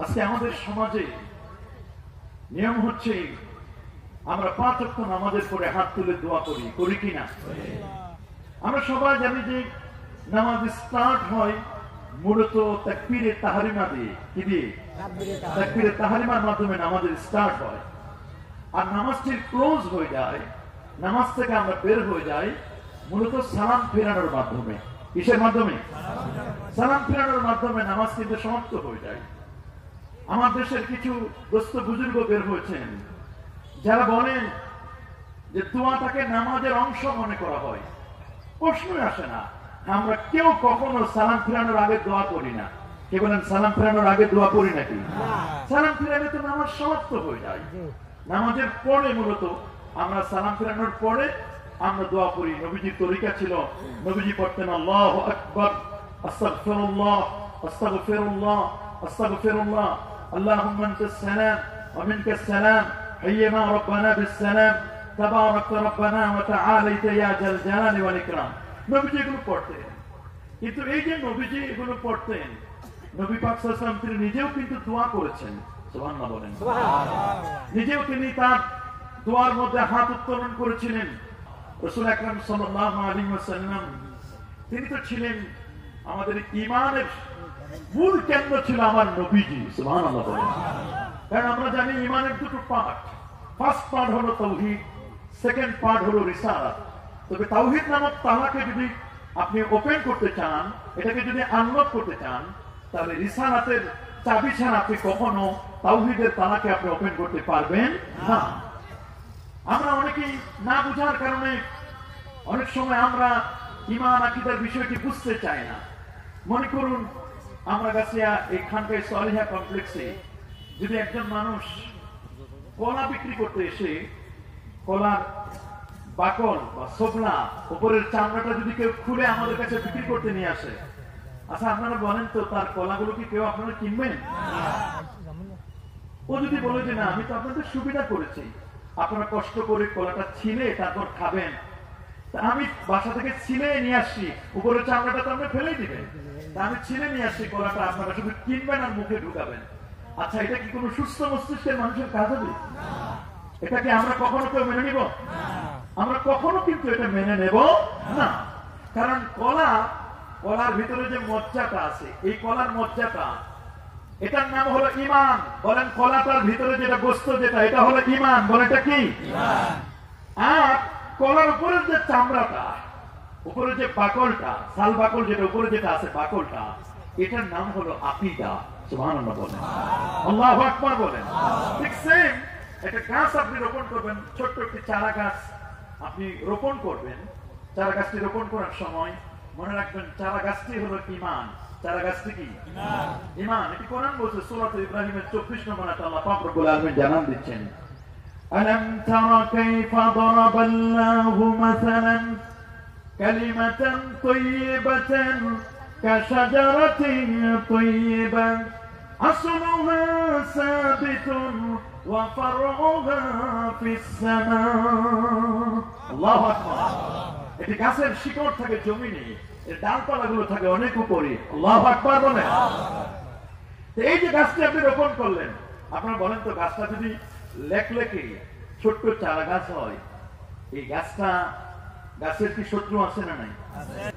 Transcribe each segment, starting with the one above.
আজকে আমাদের সমাজে নিয়ম হচ্ছে আমরা 5 ওয়াক্ত নামাজের পরে হাত তুলে দোয়া করি কিনা? আমরা সবাই জানি যে নামাজ স্টার্ট হয় মূলত তাকবীরে তাহরিমা দিয়ে। কি দিয়ে? তাকবীরে তাহরিমার মাধ্যমে নামাজের স্টার্ট হয়, আর নামাজটি ক্লোজ হয়ে যায়, নামাজ থেকে আমরা বের হয়ে যাই মূলত সালাম ফেরানোর মাধ্যমে। কিসের মাধ্যমে? সালাম ফেরানোর মাধ্যমে নামাজ কিন্তু সমাপ্ত হয়ে যায়। আমার দেশের কিছু দোস্ত বুজুর্গ বের হয়েছেন যারা বলেন যে দোয়াটাকে নামাজের অংশ মনে করা হয়। প্রশ্নই আসে না, আমরা কেউ কখনো সালাম ফেরানোর আগে দোয়া করি না। কে বলেন সালাম ফেরানোর আগে দোয়া করি নাকি? সালাম ফেরালে তো নামাজ সমাপ্ত হয়ে যায়। নামাজের পরে মূলত আমরা সালাম ফেরানোর পরে আমরা দোয়া করি। নবীজির তরিকা ছিল, নবীজি পড়তেন আল্লাহু আকবার, আস্তাগফিরুল্লাহ, আস্তাগফিরুল্লাহ, আস্তাগফিরুল্লাহ, আল্লাহুম্মা আনতাস সালাম ওয়া মিনকাস সালাম, হাইয়িনা রাব্বানা বিস সালাম, তাবারাকতা রাব্বানা ওয়া তাআলাইতা ইয়া জাল জালালি ওয়াল ইকরাম। নবীজি এগুলো পড়তেন। কিন্তু এই যে নবীজি এগুলো পড়তেন, নবী পাক সাল্লাল্লাহু আলাইহি ওয়াসাল্লাম তিনি নিজেও কিন্তু দোয়া করেছেন। সুবহানাল্লাহ বলেন। নিজেও তিনি তার দোয়ার মধ্যে হাত উত্তোলন করেছিলেন। রাসূল আকরাম সাল্লাল্লাহু আলাইহি ওয়াসাল্লাম তিনি তো ছিলেন আমাদের ঈমানের মূল কেন্দ্র, ছিল আমার নবীজি। সুবহানাল্লাহ বলেন। কারণ আমরা জানি ঈমানের দুটো পার্ট, ফার্স্ট পার্ট হলো তাওহীদ, সেকেন্ড পার্ট হলো রিসালাত। তবে তাওহীদ নামক তালাকে যদি আপনি ওপেন করতে চান, এটাকে যদি আনলক করতে চান, তাহলে রিসালাতের চাবি ছাড়া আপনি কখনো তাওহীদের তালাকে আপনি ওপেন করতে পারবেন না। আমরা অনেকেই না বুঝার কারণে অনেক সময় আমরা ঈমান আকীদার বিষয়টি বুঝতে চাই না। মনে করুন আমরা গাছিয়া এখানকার সলিহা কমপ্লেক্সে যদি একজন মানুষ কলা বিক্রি করতে এসে কলার বাকল বা ছোবলা উপরের চামড়াটা যদি কেউ খুলে আমাদের কাছে বিক্রি করতে নিয়ে আসে, আচ্ছা আপনারা বলেন তো তার কলাগুলো কি কেউ আপনারা কিনবেন? ও যদি বলে যে না, আমি তো আপনাদের সুবিধা করেছি, আপনারা কষ্ট করে কলাটা ছিলে তারপর খাবেন, আমি বাসা থেকে ছিলে নিয়ে আসছি, উপরের চামড়াটা তো আপনি ফেলেই দিবেন, আমি ছিলে নিয়ে আসছি কলাটা, আপনারা শুধু কিনবেন আর মুখে ঢুকাবেন। আচ্ছা এটা কি কোনো সুস্থ মস্তিষ্কের মানুষের কাজ হবে? এটাকে আমরা কখনো কেউ মেনে নিব? আমরা কখনো কিন্তু এটা মেনে নেব না। কারণ কলার ভিতরে যে মজ্জাটা আছে, এই কলার মজ্জাটা, এটার নাম হলো ঈমান। বলেন কলাটার ভিতরে যেটা গোস্ত, যেটা এটা হলো ঈমান। বলেন এটা কি? আর কলার উপরের যে চামড়াটা, উপরে যে বাকলটা, সাল বাকল যেটা উপরে যেটা আছে বাকলটা, এটার নাম হলো আকীদা। সুবহানাল্লাহ বলেন, আল্লাহু আকবার বলেন। ঠিক সেম একটা গাছ আপনি রোপণ করবেন, ছোট্ট একটি চারা গাছ আপনি রোপণ করবেন। চারা গাছটি রোপণ করার সময় মনে রাখবেন চারা গাছটি হলো ঈমান। চারা গাছটি কি? ঈমান। এটি কোরআন বলছে সূরা ইব্রাহিমের 24 নম্বর আয়াতে আল্লাহ পাক রব্বুল আলামিন জানান দিচ্ছেন, আলাম তারা কাইফা দারাবাল্লাহু মাসালান কালিমাতান তাইয়্যিবাতান কাশাজারাতিন তাইয়্যিবা আসলুহা সাবিতুন ওয়া ফারউহা ফিস সামা। আল্লাহু আকবার। এটি গাছের শিকড় থাকে জমিনে, এর ডালপালাগুলো থাকে অনেক উপরে। আল্লাহু আকবার বলেন। এই যে গাছটি আপনি রোপণ করলেন, আপনারা বলেন তো গাছটা যদি লেকলেকে ছোট্ট চারা গাছ হয়, এই গাছের কি শত্রু আছে না নাই?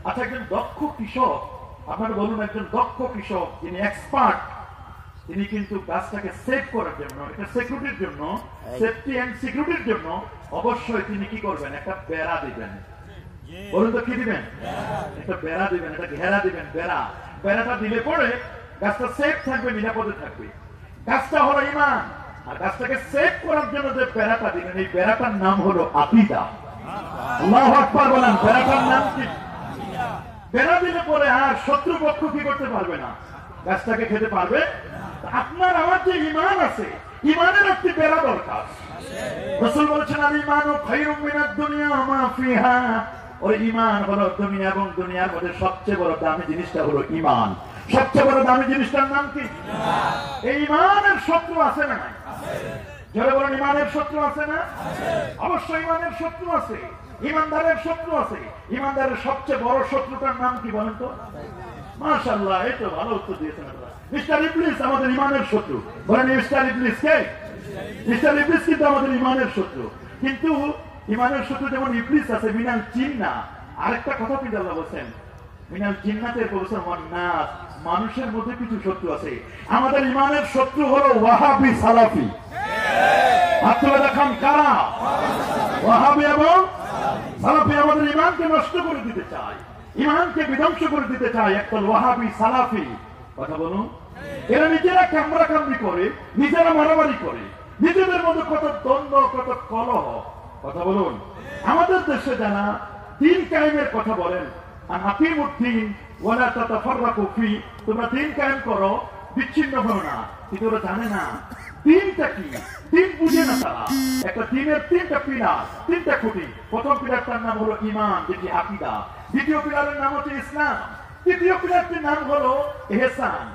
আচ্ছা একজন দক্ষ কৃষক, আপনারা বলুন একজন দক্ষ কৃষক যিনি এক্সপার্ট, তিনি কিন্তু গাছটাকে সেভ করার জন্য, এটা সিকিউরিটির জন্য, সেফটি এন্ড সিকিউরিটির জন্য অবশ্যই তিনি কি করবেন? একটা বেড়া দিবেন। বলুন তো কি দিবেন? একটা বেড়া দিবেন, একটা ঘেরা দিবেন। বেড়াটা দিলে পরে গাছটা সেফ থাকবে, নিরাপদে থাকবে। গাছটা হলো ঈমান, আর গাছটাকে সেভ করার জন্য যে বেড়াটা দিবেন, এই বেড়াটার নাম হলো আকীদা। আল্লাহু আকবার বলেন। বেড়াটার নাম কি? বেড়া দিলে পরে আর শত্রুপক্ষ কি করতে পারবে না, গাছটাকে খেতে পারবে। আপনার আমার যে ঈমান আছে, ঈমানের একটি বেড়া দরকার। রাসূল বলেছেন আল ঈমানু খায়রুম মিনাদ দুনিয়া ওয়া মা ফিহা। ওই ঈমান হলো দুনিয়া এবং দুনিয়ার মধ্যে সবচেয়ে বড় দামি জিনিসটা হলো ঈমান। সবচেয়ে বড় দামি জিনিসটার নাম কি? এই ঈমানের শত্রু আছে না নাই? যারা বলেন ঈমানের শত্রু আছে না? অবশ্যই ঈমানের শত্রু আছে, ঈমানদারের শত্রু আছে। ঈমানদারের সবচেয়ে বড় শত্রুটার নাম কি বলেন তো? মাশাআল্লাহ, এই তো ভালো উত্তর দিয়েছেন আপনারা। মিস্টার ইবলিস আমাদের ইমানের শত্রু। বলেন মিস্টার ইবলিস কে? মিস্টার ইবলিস কিন্তু আমাদের ইমানের শত্রু। কিন্তু ইমানের শত্রু যেমন ইবলিস আছে, মিনাল জিন্না, আরেকটা কথা কিন্তু আল্লাহ বলছেন, মিনাল জিন্নাতের বলছেন ওয়ান্নাস, মানুষের মধ্যে কিছু শত্রু আছে। আমাদের ইমানের শত্রু হলো ওয়াহাবি সালাফি। আপনারা দেখান কারা? ওয়াহাবি এবং সালাফি আমাদের ইমানকে নষ্ট করে দিতে চায়, ইমানকে বিধ্বংস করে দিতে চায়। একটা ওয়াহাবি সালাফি, কথা বলুন। এরা নিজেরা কামরা কামড়ি করে, নিজেরা মারামারি করে, নিজেদের মধ্যে কত দ্বন্দ্ব, কত কলহ, কথা বলুন। আমাদের দেশে যারা দিন কায়েমের কথা বলেন, আকিমুদ্দিন ওয়ালা তাতাফাররাকু ফি, তোমরা দিন কায়েম করো, বিচ্ছিন্ন হও না, কিন্তু ওরা জানে না দিনটা কি, দিন বুঝে না তারা। একটা দিনের তিনটা পিলার, তিনটা খুঁটি। প্রথম পিলারটার নাম হলো ইমান, যেটি আকীদা। দ্বিতীয় পিলারের নাম হচ্ছে ইসলাম। তৃতীয় পিলারটির নাম হলো ইহসান।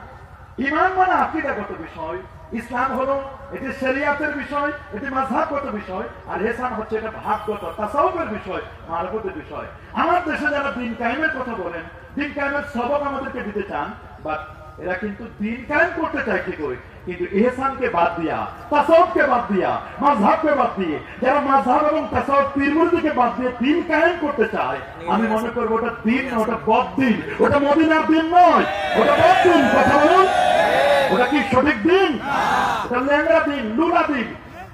ইমান মানে আকীদাগত বিষয়, ইসলাম হলো এটি শরিয়াতের বিষয়, এটি মাযহাবগত বিষয়, আর ইহসান হচ্ছে এটা ভাবগত তাসাউফের বিষয়, মারফতের বিষয়। আমার দেশে যারা দিন কায়েমের কথা বলেন, দিন কায়েমের সবক আমাদেরকে দিতে চান, বাট এরা কিন্তু দিন কায়েম করতে চায় কি করে, কিন্তু ইহসানকে বাদ দিয়া, তাসাউফকে বাদ দিয়া, মাযহাবকে বাদ দিয়ে, যারা মাযহাব এবং তাসাউফ পীরমুরিদিকে বাদ দিয়ে দিন কায়েম করতে চায়, আমি মনে করব ওটা দিন না, ওটা বদ্দিন, ওটা মদিনার দিন নয়, ওটা বদ্দিন। কথা বলুন, ওটা কি সঠিক দিন? ওটা ল্যাংড়া দিন, লুলা দিন।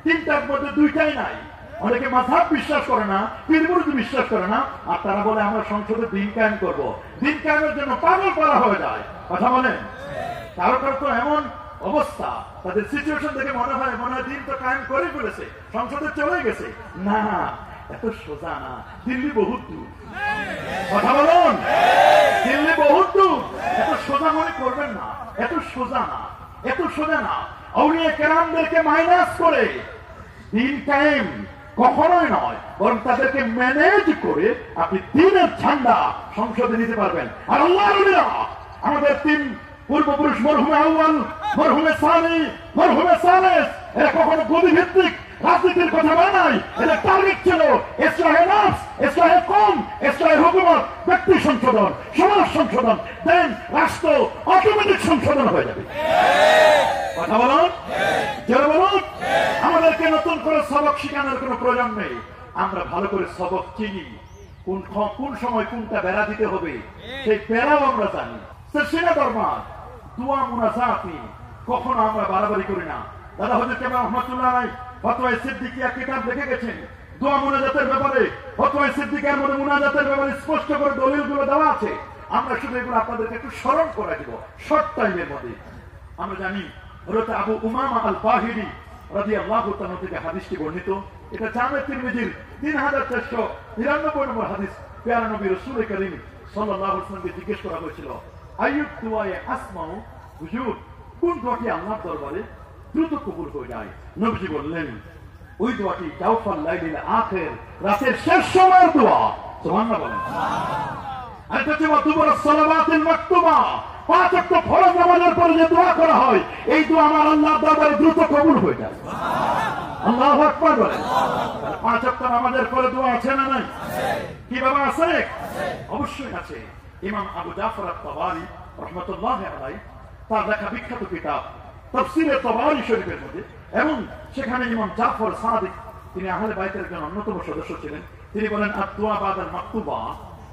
তিনটার মধ্যে দুইটাই নাই। অনেকে মাযহাব বিশ্বাস করে না, পীরমুরিদি বিশ্বাস করে না, আর তারা বলে আমরা সংসদে দিন কায়েম করব। দিন কায়েমের জন্য পাগল করা হয়ে যায়, কথা বলেন। কারো কারো তো এমন অবস্থা, তাদের সিচুয়েশন দেখে মনে হয় দিন তো কায়েম করে ফেলেছে, সংসদে চলে গেছে। না, এত সোজা না, দিল্লি বহুত দূর, কথা বলুন। দিল্লি বহুত দূর, এত সোজা মনে করবেন না, এত সোজা না, এত সোজা না। আউলিয়া কেরামদেরকে মাইনাস করে দিন কায়েম কখনোই নয়, বরং তাদেরকে ম্যানেজ করে আপনি দিনের ঝান্ডা সংসদে নিতে পারবেন। আর আল্লাহর ওলিরা, আমাদের তিন পূর্বপুরুষ মরহুমে আউয়াল, মরহুমে সানি, মরহুমে সালেস, এরা কখনো গদি ভিত্তিক রাজনীতির কথা বলে নাই। এদের টার্গেট ছিল ইসলাহে নফস, ইসলাহে কওম, ইসলাহে হুকুমত, ব্যক্তি সংশোধন, সমাজ সংশোধন, দেন রাষ্ট্র অটোমেটিক সংশোধন হয়ে যাবে। কথা বলুন, যারা বলুন। আমাদেরকে নতুন করে সবক শিখানোর কোনো প্রয়োজন নেই। আমরা ভালো করে সবক চিনি, কোন সময় কোনটা বেড়া দিতে হবে সেই বেড়াও আমরা জানি। সেনা দরবার দোয়া মুনাজাত নিয়ে কখনো আমরা বাড়াবাড়ি করি না। দাদা হযরত কেবলা রহমাতুল্লাহ আলাইহি ফতোয়া সিদ্দিকিয়া কিতাব লিখে গেছেন দোয়া মুনাজাতের ব্যাপারে। ফতোয়া সিদ্দিকিয়ার মধ্যে মুনাজাতের ব্যাপারে স্পষ্ট করে দলিলগুলো দেওয়া আছে। আমরা শুধু এগুলো আপনাদেরকে একটু স্মরণ করে দিব শর্ট টাইমের মধ্যে। আমরা জানি হযরত আবু উমামা আল বাহিরি রাদিয়াল্লাহু তাআলা থেকে হাদিসটি বর্ণিত। এটা জামে তিরমিজির 3499 নম্বর হাদিস। প্যারা নবী রাসূল করিম সাল্লাল্লাহু আলাইহি ওয়াসাল্লামকে জিজ্ঞেস করা হয়েছিল, আইয়ুদ দুআয়ে আসমাউ, হুজুর কোন দোয়াটি আল্লাহর দরবারে দ্রুত কবুল হয়ে যায়? নবীজি বললেন, ওই দোয়াটি জাওফাল লাইলিল আখির, রাতের শেষ সময়ের দোয়া। সুবহানাল্লাহ বলেন। আর এটা হচ্ছে দুবুর সালাওয়াতিল মাকতুবা, 5 ওয়াক্ত ফরজ নামাজের পরে যে দোয়া করা হয়, এই দোয়া আমার আল্লাহর দরবারে দ্রুত কবুল হয়ে যায়। আল্লাহু আকবার বলেন। 5 ওয়াক্ত নামাজের পরে দোয়া আছে না নাই? কিভাবে আছে? অবশ্যই আছে। ইমাম আবু জাফর আত-তাবারি রাহমাতুল্লাহি আলাইহি তার লেখা বিখ্যাত কিতাব তাফসীরে তাবারি শরীফের মধ্যে, এবং সেখানে ইমাম জাফর সাদিক, তিনি আহলে বাইতের একজন অন্যতম সদস্য ছিলেন, তিনি বলেন আদ-দুআ বাদাল মাকতুবা,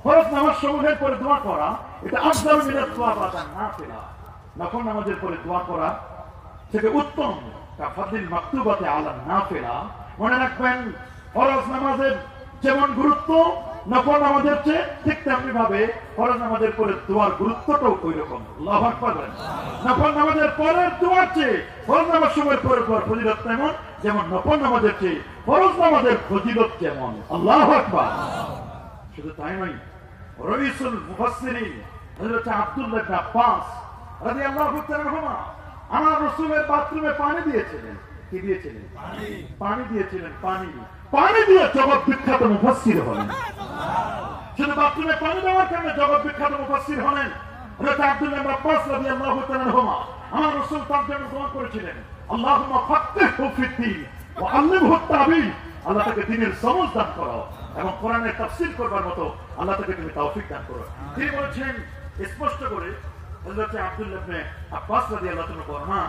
ফরজ নামাজ সমূহের পরে দোয়া করা এটা আফদালু মিনাত দুআ বাদান নাফিলা, নফল নামাজের পরে দোয়া করা থেকে উত্তম। কাফাদিল মাকতুবাতে আলা নাফিলা। মনে রাখবেন, ফরজ নামাজের যেমন গুরুত্ব নফল নামাজের চেয়ে, ঠিক তেমনি ভাবে ফরজ নামাজের পরে দোয়ার গুরুত্বটাও ওই রকম। আল্লাহু আকবার বলেন। নফল নামাজের পরের দোয়ার চেয়ে ফরজ নামাজ সময়ের পরে দোয়ার ফজিলত তেমন, যেমন নফল নামাজের চেয়ে ফরজ নামাজের ফজিলত যেমন। আল্লাহু আকবার। শুধু তাই নয়, রাইসুল মুফাসসিরিন হযরত আব্দুল্লাহ ইবনে আব্বাস রাদিয়াল্লাহু তাআলা আনহুমা আমার রাসূলের বাথরুমে পানি দিয়েছিলেন। কি দিয়েছিলেন? পানি দিয়েছিলেন। পানি দিয়ে জগৎ বিখ্যাত মুফাসসির হলেন। শুধু বাথরুমে পানি দেওয়ার কারণে জগৎ বিখ্যাত মুফাসসির হলেন। হযরত আব্দুল্লাহ ইবনে আব্বাস রাদিয়াল্লাহু তাআলা আনহুমা আমার রাসূল তার জন্য দোয়া করেছিলেন, আল্লাহুম্মা ফাক্কিহহু ফিদ-দীন ওয়া আল্লিমহু আত-তা'বীর। আল্লাহ তাকে দ্বীনের সমঝ দান করো এবং কোরআনের তাফসীর করবার মতো আল্লাহ তাকে তুমি তৌফিক দান করো। তিনি বলেছেন স্পষ্ট করে, হযরত আব্দুল্লাহ ইবনে আব্বাস রাদিয়াল্লাহু তাআলা বর্ণনা,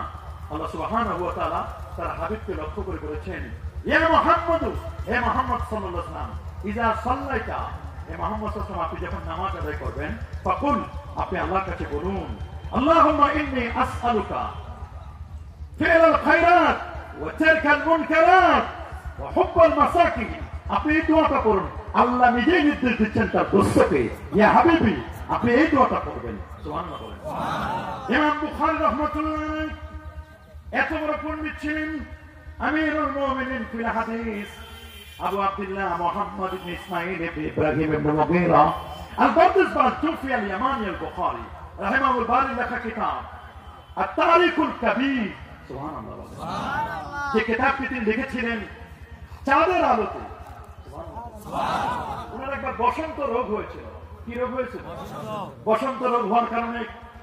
আল্লাহ সুবহানাহু ওয়া তাআলা তার হাবিবকে লক্ষ্য করে বলেছেন, ইয়া মুহাম্মদ, হে মুহাম্মদ সাল্লাল্লাহু আলাইহি ওয়াসাল্লাম, ইযা সাল্লাইতা, হে মুহাম্মদ সাল্লাল্লাহু আলাইহি ওয়াসাল্লাম, আপনি যখন নামাজ আদায় করবেন, ফাকুল, আপনি আল্লাহর কাছে বলুন, আল্লাহুম্মা ইন্নী আসআলুকা ফি'লাল খায়রাত ওয়া তারকাল মুনকারাত ওয়া হুব্বাল মাসাকিন। আপনি এই দোয়াটা করুন, আল্লাহ নিজেই নির্দেশ দিচ্ছেন তার দোস্তকে, ইয়া হাবিবি, আপনি এই দোয়াটা করবেন। সুবহানাল্লাহ বলেন। ইমাম বুখারী রাহমাতুল্লাহ আলাইহি এত বড় পণ্ডিত ছিলেন, আমিরুল মুমিনিন ফিল হাদিস, আবু আব্দুল্লাহ মুহাম্মদ ইবনে ইসমাঈল ইবনে ইব্রাহিম ইবনে মুগীরা আল-বারদাসবাস তুফি আল-ইয়ামানি আল-বুখারী রাহিমাহুল বারী লেখা কিতাব আত-তারিকুল কাবীর। সুবহানাল্লাহ বলেন। সুবহানাল্লাহ। যে কিতাবটি তিনি লিখেছিলেন চাঁদের আলোতে। সুবহানাল্লাহ। ওনার একবার বসন্ত রোগ হয়েছিল। কি রোগ হয়েছিল? বসন্ত রোগ হওয়ার কারণে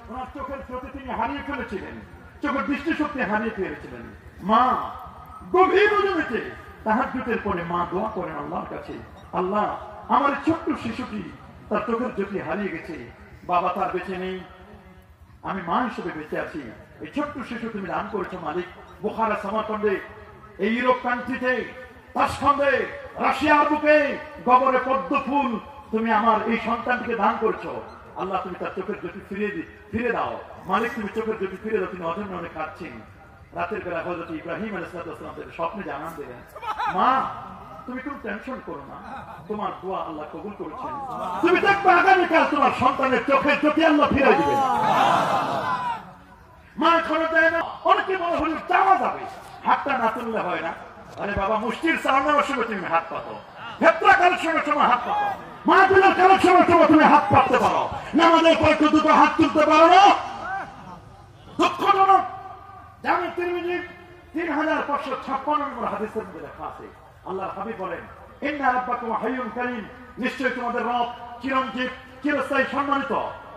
ওনার চোখের জ্যোতি তিনি হারিয়ে ফেলেছিলেন, চোখের দৃষ্টিশক্তি হারিয়ে ফেলেছিলেন। মা গভীর রজনীতে তাহাজ্জুদের পরে মা দোয়া করেন আল্লাহর কাছে, আল্লাহ, আমার ছোট্ট শিশুটি তার চোখের জ্যোতি হারিয়ে গেছে, বাবা তার বেঁচে নেই, আমি মা হিসেবে বেঁচে আছি, এই ছোট্ট শিশু তুমি দান করেছো মালিক। বুখারা, সামারকন্দে, এই ইউরোপ কান্ট্রিতে, তাশখন্দে, রাশিয়ার বুকে গবরে পদ্ম ফুল তুমি আমার এই সন্তানটিকে দান করেছো। আল্লাহ, তুমি তার চোখের জ্যোতি ফিরে দাও মালিক, তুমি চোখের জ্যোতি ফিরে দাও। তিনি অজন্য অনেক কাঁদছেন। রাতের বেলা হযরত ইব্রাহিম আলাইহিস সালাম স্বপ্নে জানান দিলেন, মা তুমি কোনো টেনশন করো না, তোমার দোয়া আল্লাহ কবুল করেছেন, তুমি দেখবে আগামীকাল তোমার সন্তানের চোখের জ্যোতি আল্লাহ ফিরে দিবেন। মা খরচ দেয় না, অনেকে বলে হলে চাওয়া যাবে, হাতটা না তুললে হয় না। আরে বাবা, মুষ্টির চালানোর সময় তুমি হাত পাতো, ভেতরা কালেকশনের সময় হাত পাতো, মা তুলার কালেকশনের সময় তুমি হাত পাততে পারো, নামাজের পর দুটো হাত তুলতে পারো না। দুঃখজনক, জামি তিরমিজি 3556 নম্বর হাদিসের মধ্যে লেখা আছে, আল্লাহর হাবিব বলেন, ইন্না রাব্বাকুম হাইয়ুন কারীম, নিশ্চয়ই তোমাদের রব চিরঞ্জীব, চিরস্থায়ী, সম্মানিত।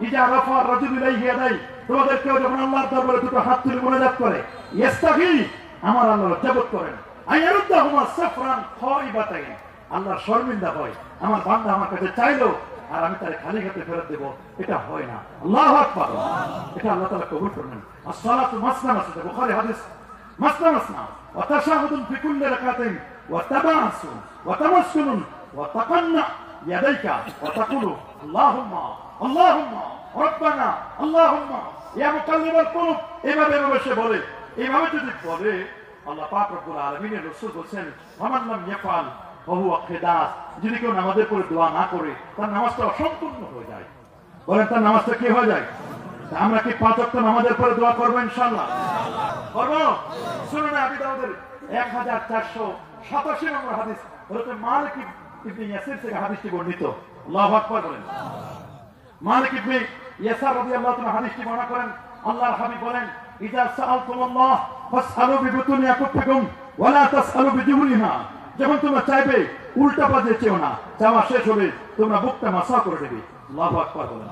ইজা রাফা রাজুলু ইলাইহি ইয়াদাই, তোমাদের কেউ যখন আল্লাহর দরবারে দুটো হাত তুলে মোনাজাত করে, ইস্তাগি, আমার আল্লাহ লজ্জাবোধ করেন, আইয়ারুদ্দাহুমা সাফরান খাইবাতাইন, আল্লাহর শর্মিন্দা হয়, আমার বান্দা আমার কাছে চাইলো আর আমি তার খালি হাতে ফেরত দেব, এটা হয় না। আল্লাহু আকবার, এটা আল্লাহ তাআলা কবুল করবেন। as-salatu masna masna, বুখারী হাদিস, masna masna ওয়া তাশাহুদুন ফি কুল্লি রাকাতাইন ওয়া তাবাসুন ওয়া তামাসসুন ওয়া তাকান্না ইয়াদাইকা ওয়া তাকুলু আল্লাহুম্মা আল্লাহুম্মা রাব্বানা আল্লাহুম্মা ইয়া মুকাল্লিবাল কুলুব। এভাবে সে বলে, এইভাবে যদি বলে, আল্লাহ পাক রব্বুল আলামিনের রাসূল বলেন, ফামান লাম ইয়াফআল ফাহুয়া খিদাস, যদি কেউ নামাজের পরে দোয়া না করে তার নামাজটা অসম্পূর্ণ হয়ে যায়। বলেন, তার নামাজটা কি হয়ে যায়? আমরা কি 5 ওয়াক্ত নামাজের পরে দোয়া করবো ইনশাআল্লাহ? করবো। শুনুন, আবি দাউদের 1487 নম্বর হাদিস, হযরত মালিক ইবনে ইয়াসির থেকে হাদিসটি বর্ণিত। আল্লাহু আকবার বলেন। মালিক ইবনে ইয়াসার রাদিয়াল্লাহু তাআলা হাদিসটি বর্ণনা করেন, আল্লাহর হাবিব বলেন, ইজা সাআলতুমুল্লাহ ফাসআলু বিবুতুনি আকুফিকুম ওয়া লা তাসআলু বিজুবুনিহা, যখন তোমরা চাইবে উল্টা পাশে চেও না, চাওয়া শেষ হবে তোমরা বুকটা মাসা করে দেবে। আল্লাহু আকবার বলেন।